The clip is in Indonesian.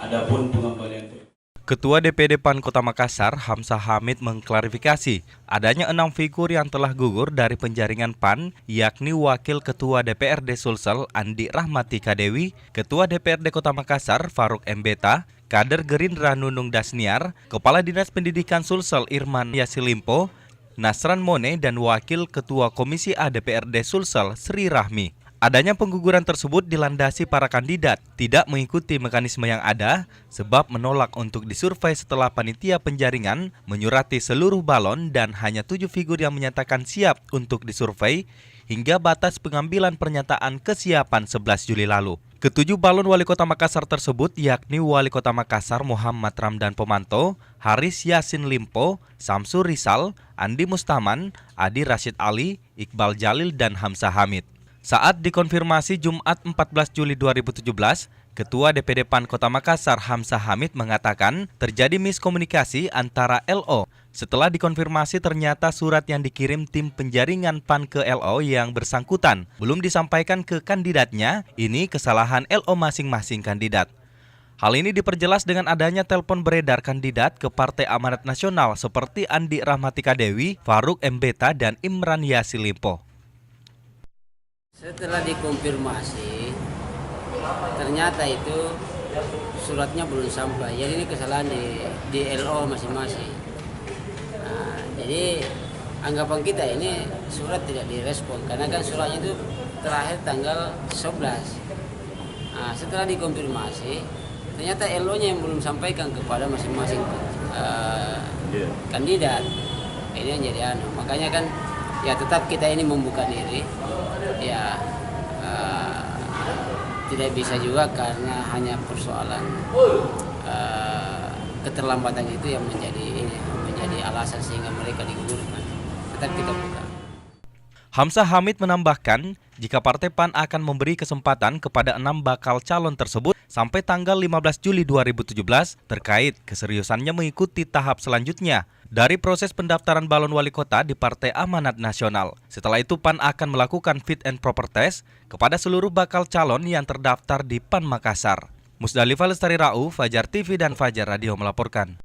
Adapun pengembalian Ketua DPD PAN Kota Makassar, Hamzah Hamid mengklarifikasi adanya 6 figur yang telah gugur dari penjaringan PAN, yakni Wakil Ketua DPRD Sulsel Andi Rahmati Kadewi, Ketua DPRD Kota Makassar Faruk Mbeta, kader Gerindra Nunung Dasniar, Kepala Dinas Pendidikan Sulsel Irman Yasilimpo, Nasran Mone, dan Wakil Ketua Komisi A DPRD Sulsel Sri Rahmi. Adanya pengguguran tersebut dilandasi para kandidat tidak mengikuti mekanisme yang ada sebab menolak untuk disurvei setelah panitia penjaringan menyurati seluruh balon dan hanya 7 figur yang menyatakan siap untuk disurvei hingga batas pengambilan pernyataan kesiapan 11 Juli lalu. Ketujuh balon wali kota Makassar tersebut yakni Wali Kota Makassar Muhammad Ramdan Pomanto, Haris Yasin Limpo, Samsur Rizal, Andi Mustaman, Adi Rashid Ali, Iqbal Jalil, dan Hamzah Hamid. Saat dikonfirmasi Jumat 14 Juli 2017, Ketua DPD PAN Kota Makassar Hamzah Hamid mengatakan terjadi miskomunikasi antara LO. Setelah dikonfirmasi ternyata surat yang dikirim tim penjaringan PAN ke LO yang bersangkutan belum disampaikan ke kandidatnya, ini kesalahan LO masing-masing kandidat. Hal ini diperjelas dengan adanya telepon beredar kandidat ke Partai Amanat Nasional seperti Andi Rahmati Kadewi, Faruk Mbeta, dan Imran Yasilimpo. Setelah dikonfirmasi, ternyata itu suratnya belum sampai. Jadi ini kesalahan di LO masing-masing. Nah, jadi anggapan kita ini surat tidak direspon karena kan suratnya itu terakhir tanggal 11. Nah, setelah dikonfirmasi, ternyata LO-nya yang belum sampaikan kepada masing-masing kandidat. Ini yang jadi makanya kan ya tetap kita ini membuka diri. Ya tidak bisa juga karena hanya persoalan keterlambatan itu yang menjadi alasan sehingga mereka digugurkan. Tetap kita buka. Hamzah Hamid menambahkan, jika Partai PAN akan memberi kesempatan kepada 6 bakal calon tersebut sampai tanggal 15 Juli 2017 terkait keseriusannya mengikuti tahap selanjutnya dari proses pendaftaran balon wali kota di Partai Amanat Nasional. Setelah itu PAN akan melakukan fit and proper test kepada seluruh bakal calon yang terdaftar di PAN Makassar. Musdalifah Lestari Ra'u, Fajar TV dan Fajar Radio melaporkan.